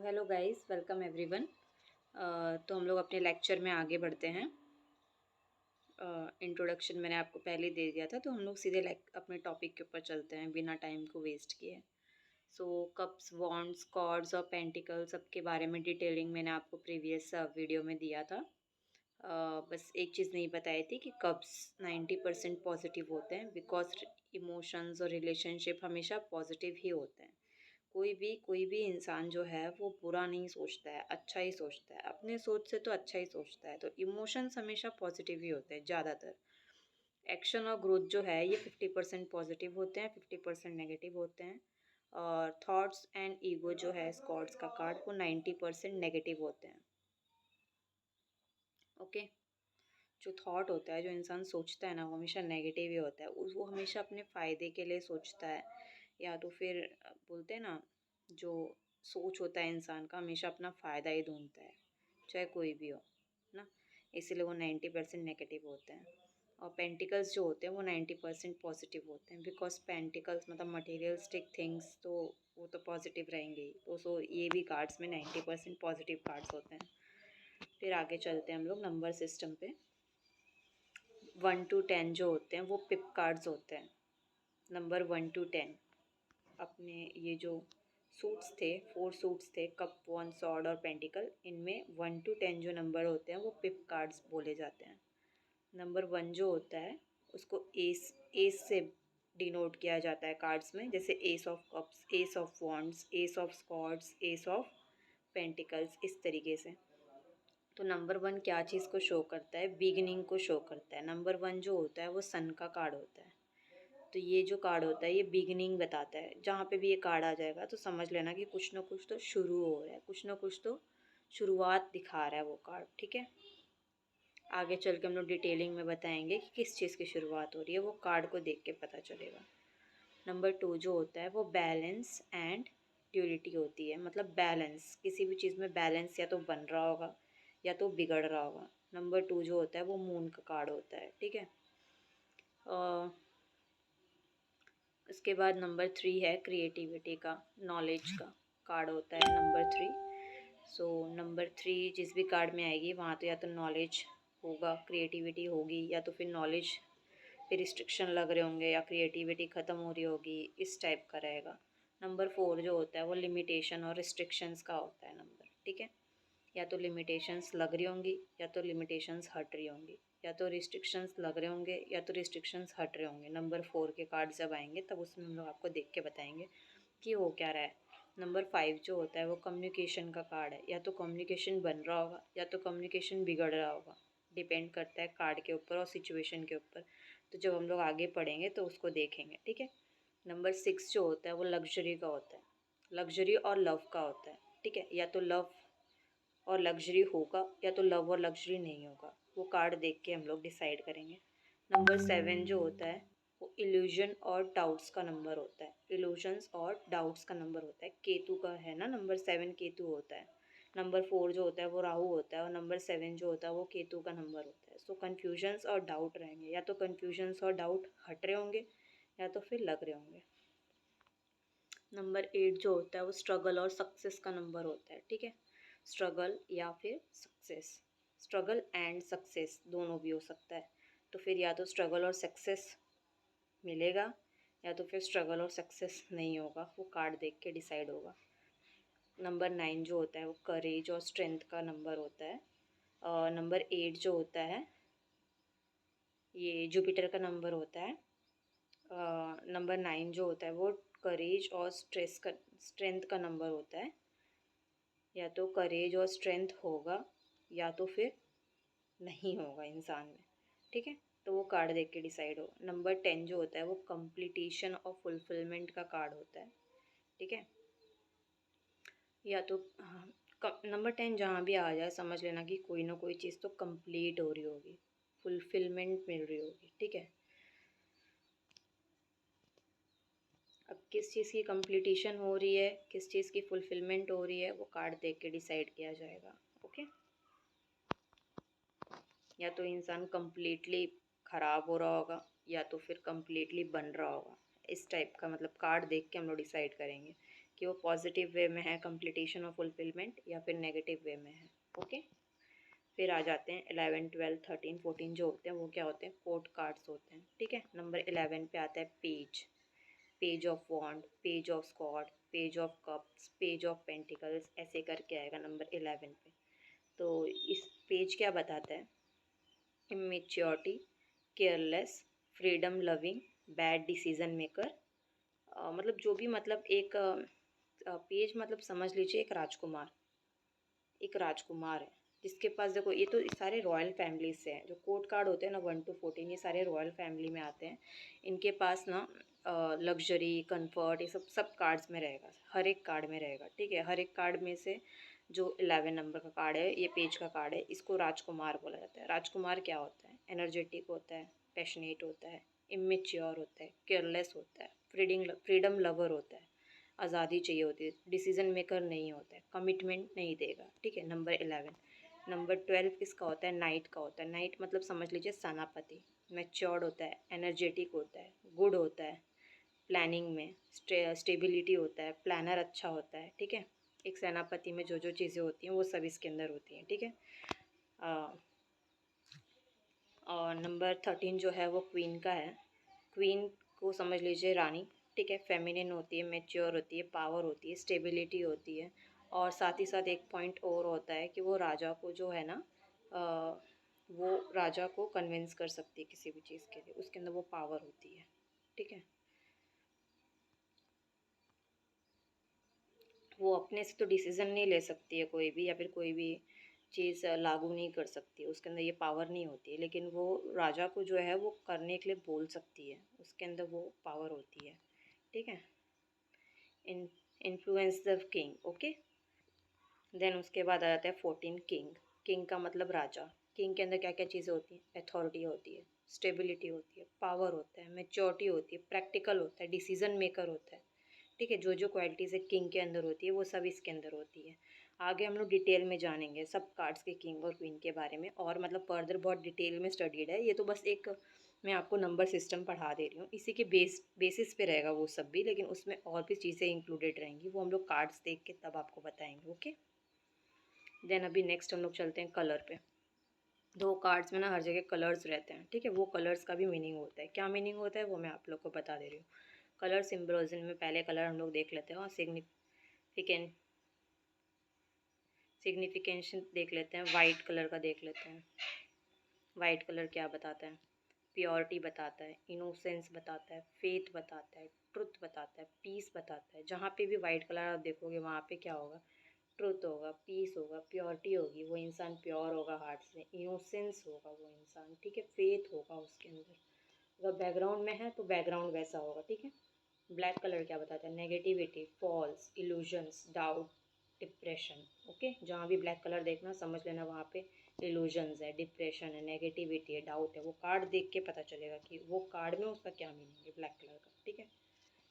Hello guys, welcome everyone. तो हम लोग अपने लेक्चर में आगे बढ़ते हैं। इंट्रोडक्शन मैंने आपको पहले दे दिया था, तो हम लोग सीधे अपने टॉपिक के ऊपर चलते हैं बिना टाइम को वेस्ट किए। सो कप्स, वॉन्ड्स, कॉर्ड्स और पेंटिकल सबके बारे में डिटेलिंग मैंने आपको प्रीवियस वीडियो में दिया था। बस एक चीज़ नहीं बताई थी कि कप्स 90% पॉजिटिव होते हैं, बिकॉज इमोशंस और रिलेशनशिप हमेशा पॉजिटिव ही होते हैं। कोई भी इंसान जो है वो बुरा नहीं सोचता है, अच्छा ही सोचता है। अपने सोच से तो अच्छा ही सोचता है। तो इमोशंस हमेशा पॉजिटिव ही होते हैं ज़्यादातर। एक्शन और ग्रोथ जो है ये 50% पॉजिटिव होते हैं, 50% नेगेटिव होते हैं। और थॉट्स एंड ईगो जो है स्कॉट्स का कार्ड, वो 90% नेगेटिव होते हैं। ओके। जो थॉट होता है, जो इंसान सोचता है ना, वो हमेशा नेगेटिव ही होता है। वो हमेशा अपने फ़ायदे के लिए सोचता है, या तो फिर बोलते हैं ना, जो सोच होता है इंसान का हमेशा अपना फ़ायदा ही ढूंढता है, चाहे कोई भी हो ना। इसीलिए वो 90% नेगेटिव होते हैं। और पेंटिकल्स जो होते हैं वो 90% पॉजिटिव होते हैं, बिकॉज पेंटिकल्स मतलब मटेरियलिस्टिक थिंग्स, तो वो तो पॉजिटिव रहेंगे ही। तो सो ये भी कार्ड्स में 90% पॉजिटिव कार्ड्स होते हैं। फिर आगे चलते हैं हम लोग नंबर सिस्टम पे। 1 to 10 जो होते हैं वो पिप कार्ड्स होते हैं। नंबर 1 to 10 अपने ये जो सूट्स थे, 4 सूट्स थे, कप, वन, सॉर्ड और पेंटिकल, इनमें 1 to 10 जो नंबर होते हैं वो पिप कार्ड्स बोले जाते हैं। नंबर 1 जो होता है उसको एस एस से डिनोट किया जाता है कार्ड्स में, जैसे ace of cups, ace of wands, ace of swords, ace of pentacles, इस तरीके से। तो नंबर 1 क्या चीज़ को शो करता है? बिगिनिंग को शो करता है। नंबर 1 जो होता है वो सन का कार्ड होता है। तो ये जो कार्ड होता है ये बिगिनिंग बताता है। जहाँ पे भी ये कार्ड आ जाएगा तो समझ लेना कि कुछ ना कुछ तो शुरू हो रहा है, कुछ ना कुछ तो शुरुआत दिखा रहा है वो कार्ड। ठीक है, आगे चल के हम लोग डिटेलिंग में बताएंगे कि किस चीज़ की शुरुआत हो रही है, वो कार्ड को देख के पता चलेगा। नंबर 2 जो होता है वो बैलेंस एंड ड्यूलिटी होती है, मतलब बैलेंस, किसी भी चीज़ में बैलेंस या तो बन रहा होगा या तो बिगड़ रहा होगा। नंबर 2 जो होता है वो मून का कार्ड होता है। ठीक है, उसके बाद नंबर 3 है क्रिएटिविटी का, नॉलेज का कार्ड होता है नंबर 3। सो नंबर 3 जिस भी कार्ड में आएगी वहाँ तो या तो नॉलेज होगा, क्रिएटिविटी होगी, या तो फिर नॉलेज पे रिस्ट्रिक्शन लग रहे होंगे, या क्रिएटिविटी ख़त्म हो रही होगी, इस टाइप का रहेगा। नंबर 4 जो होता है वो लिमिटेशन और रिस्ट्रिक्शंस का होता है नंबर। ठीक है, या तो लिमिटेशंस लग रही होंगी या तो लिमिटेशंस हट रही होंगी, या तो रिस्ट्रिक्शंस लग रहे होंगे या तो रिस्ट्रिक्शंस हट रहे होंगे। नंबर 4 के कार्ड जब आएंगे तब उसमें हम लोग आपको देख के बताएंगे कि हो क्या रहा है। नंबर 5 जो होता है वो कम्युनिकेशन का कार्ड है। या तो कम्युनिकेशन बन रहा होगा या तो कम्युनिकेशन बिगड़ रहा होगा, डिपेंड करता है कार्ड के ऊपर और सिचुएशन के ऊपर। तो जब हम लोग आगे पढ़ेंगे तो उसको देखेंगे। ठीक है, नंबर 6 जो होता है वो लग्जरी का होता है, लग्जरी और लव का होता है। ठीक है, या तो लव और लग्जरी होगा या तो लव और लग्जरी नहीं होगा, वो कार्ड देख के हम लोग डिसाइड करेंगे। नंबर 7 जो होता है वो इल्यूजन और डाउट्स का नंबर होता है, इल्यूजन्स और डाउट्स का नंबर होता है। केतु का है ना, नंबर 7 केतु होता है। नंबर 4 जो होता है वो राहु होता है, और नंबर 7 जो होता है वो केतु का नंबर होता है। सो कन्फ्यूजन्स और डाउट रहेंगे, या तो कन्फ्यूजन्स और डाउट हट रहे होंगे या तो फिर लग रहे होंगे। नंबर 8 जो होता है वो स्ट्रगल और सक्सेस का नंबर होता है। ठीक है, स्ट्रगल या फिर सक्सेस, स्ट्रगल एंड सक्सेस दोनों भी हो सकता है। तो फिर या तो स्ट्रगल और सक्सेस मिलेगा या तो फिर स्ट्रगल और सक्सेस नहीं होगा, वो कार्ड देख के डिसाइड होगा। नंबर 9 जो होता है वो करेज और स्ट्रेंथ का नंबर होता है। और नंबर 8 जो होता है ये जुपिटर का नंबर होता है। नंबर 9 जो होता है वो करेज और स्ट्रेंथ का नंबर होता है। या तो करेज और स्ट्रेंथ होगा या तो फिर नहीं होगा इंसान में। ठीक है, तो वो कार्ड देख के डिसाइड हो। नंबर 10 जो होता है वो कंप्लीटेशन और फुलफिलमेंट का कार्ड होता है। ठीक है, या तो नंबर 10 जहाँ भी आ जाए समझ लेना कि कोई ना कोई चीज़ तो कंप्लीट हो रही होगी, फुलफिलमेंट मिल रही होगी। ठीक है, अब किस चीज़ की कंप्लीटेशन हो रही है, किस चीज़ की फुलफिलमेंट हो रही है, वो कार्ड देख के डिसाइड किया जाएगा। ओके, या तो इंसान कम्प्लीटली ख़राब हो रहा होगा या तो फिर कम्प्लीटली बन रहा होगा, इस टाइप का मतलब कार्ड देख के हम लोग डिसाइड करेंगे कि वो पॉजिटिव वे में है, कंप्लीटेशन और फुलफिलमेंट, या फिर नेगेटिव वे में है। ओके, फिर आ जाते हैं 11, 12, 13, 14 जो होते हैं वो क्या होते हैं, कोड कार्ड्स होते हैं। ठीक है, नंबर 11 पे आता है page, page of wand, page of swords, page of cups, page of pentacles, ऐसे करके आएगा नंबर 11 पे। तो इस पेज क्या बताता है, immaturity, careless, freedom loving, bad decision maker, मतलब जो भी, मतलब एक पेज मतलब समझ लीजिए एक राजकुमार, एक राजकुमार है जिसके पास, देखो ये तो सारे रॉयल फैमिलीज से हैं, जो कोर्ट कार्ड होते हैं ना 1 to 14, ये सारे रॉयल फैमिली में आते हैं। इनके पास ना लग्जरी, कंफर्ट, ये सब सब कार्ड्स में रहेगा, हर एक कार्ड में रहेगा। ठीक है, हर एक कार्ड में से जो 11 नंबर का कार्ड है, ये पेज का कार्ड है, इसको राजकुमार बोला जाता है। राजकुमार क्या होता है, एनर्जेटिक होता है, पैशनेट होता है, इमेच्योर होता है, केयरलेस होता है, फ्रीडम लवर होता है, आज़ादी चाहिए होती है, डिसीजन मेकर नहीं होता है, कमिटमेंट नहीं देगा। ठीक है, नंबर 11। नंबर 12 किसका होता है, नाइट का होता है। नाइट मतलब समझ लीजिए सेनापति, मैच्योर्ड होता है, एनर्जेटिक होता है, गुड होता है, प्लानिंग में स्टेबिलिटी होता है, प्लानर अच्छा होता है। ठीक है, एक सेनापति में जो जो चीज़ें होती हैं वो सब इसके अंदर होती हैं। ठीक है, और नंबर 13 जो है वो क्वीन का है। क्वीन को समझ लीजिए रानी। ठीक है, फेमिनिन होती है, मैच्योर होती है, पावर होती है, स्टेबिलिटी होती है, और साथ ही साथ एक पॉइंट और होता है कि वो राजा को जो है ना, वो राजा को कन्विंस कर सकती है किसी भी चीज़ के लिए, उसके अंदर वो पावर होती है। ठीक है, वो अपने से तो डिसीज़न नहीं ले सकती है कोई भी, या फिर कोई भी चीज़ लागू नहीं कर सकती है, उसके अंदर ये पावर नहीं होती है, लेकिन वो राजा को जो है वो करने के लिए बोल सकती है, उसके अंदर वो पावर होती है। ठीक है, in influence the king. Okay, then उसके बाद आ जाता है 14 किंग। किंग का मतलब राजा। किंग के अंदर क्या क्या चीज़ें होती हैं, अथॉरिटी होती है, स्टेबिलिटी होती है, पावर होता है, मेच्योरिटी होती है, प्रैक्टिकल होता है, डिसीजन मेकर होता है। ठीक है, जो जो क्वालिटीज़ एक किंग के अंदर होती है वो सब इसके अंदर होती है। आगे हम लोग डिटेल में जानेंगे सब कार्ड्स के किंग और क्वीन के बारे में, और मतलब फर्दर बहुत डिटेल में स्टडीड है। ये तो बस एक मैं आपको नंबर सिस्टम पढ़ा दे रही हूँ, इसी के बेसिस पे रहेगा वो सब भी, लेकिन उसमें और भी चीज़ें इंक्लूडेड रहेंगी, वो हम लोग कार्ड्स देख के तब आपको बताएंगे। ओके, देन अभी नेक्स्ट हम लोग चलते हैं कलर पे। दो कार्ड्स में ना हर जगह कलर्स रहते हैं। ठीक है, वो कलर्स का भी मीनिंग होता है, क्या मीनिंग होता है वो मैं आप लोग को बता दे रही हूँ। कलर सिम्बोलिज्म में पहले कलर हम लोग देख लेते हैं, और सिग्निफिकेशन देख लेते हैं। वाइट कलर का देख लेते हैं। वाइट कलर क्या बताता है, प्योरिटी बताता है, इनोसेंस बताता है, फेथ बताता है, ट्रुथ बताता है, पीस बताता है। जहाँ पे भी वाइट कलर आप देखोगे वहाँ पे क्या होगा, ट्रुथ होगा, पीस होगा, प्योरिटी होगी, वो इंसान प्योर होगा हार्ट से, इनोसेंस होगा वो इंसान। ठीक है, फेथ होगा उसके अंदर, अगर बैकग्राउंड में है तो बैकग्राउंड वैसा होगा। ठीक है, ब्लैक कलर क्या बताता है, negativity, falls, illusions, doubt, depression. Okay, जहाँ भी ब्लैक कलर देखना समझ लेना वहाँ पे इल्यूजन्स है, डिप्रेशन है, नेगेटिविटी है, डाउट है। वो कार्ड देख के पता चलेगा कि वो कार्ड में उसका क्या मीनिंग है ब्लैक कलर का। ठीक है,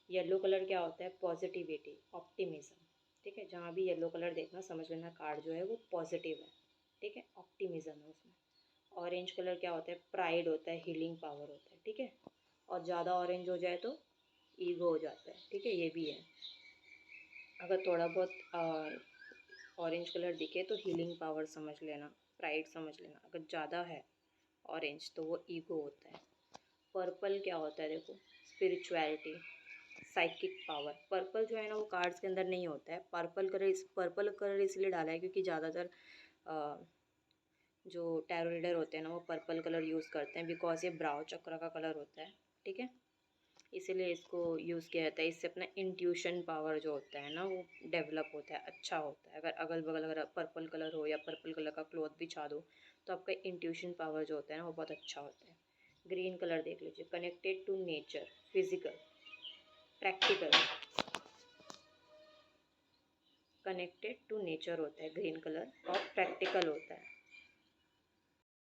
येलो कलर क्या होता है, पॉजिटिविटी, ऑप्टिमिज्म। ठीक है, जहाँ भी येलो कलर देखना समझ लेना कार्ड जो है वो पॉजिटिव है। ठीक है, ऑप्टिमिज्म है उसमें। ऑरेंज कलर क्या होता है, प्राइड होता है, हीलिंग पावर होता है। ठीक है, और ज़्यादा ऑरेंज हो जाए तो ईगो हो जाता है। ठीक है, ये भी है, अगर थोड़ा बहुत ऑरेंज कलर दिखे तो हीलिंग पावर समझ लेना, प्राइड समझ लेना। अगर ज़्यादा है ऑरेंज तो वो ईगो होता है। पर्पल क्या होता है, देखो, स्पिरिचुअलिटी, साइकिक पावर। पर्पल जो है ना वो कार्ड्स के अंदर नहीं होता है। पर्पल कलर इसलिए डाला है क्योंकि ज़्यादातर जो टैरो रीडर होते हैं ना वो पर्पल कलर यूज़ करते हैं, बिकॉज ये ब्राउ चक्र का कलर होता है। ठीक है, इसीलिए इसको यूज़ किया जाता है। इससे अपना इंट्यूशन पावर जो होता है ना वो डेवलप होता है, अच्छा होता है। अगर अगल बगल अगर पर्पल कलर हो या पर्पल कलर का क्लॉथ बिछा दो तो आपका इंट्यूशन पावर जो होता है ना वो बहुत अच्छा होता है। ग्रीन कलर देख लीजिए, connected to nature, physical, practical, connected to nature होता है ग्रीन कलर, और प्रैक्टिकल होता है।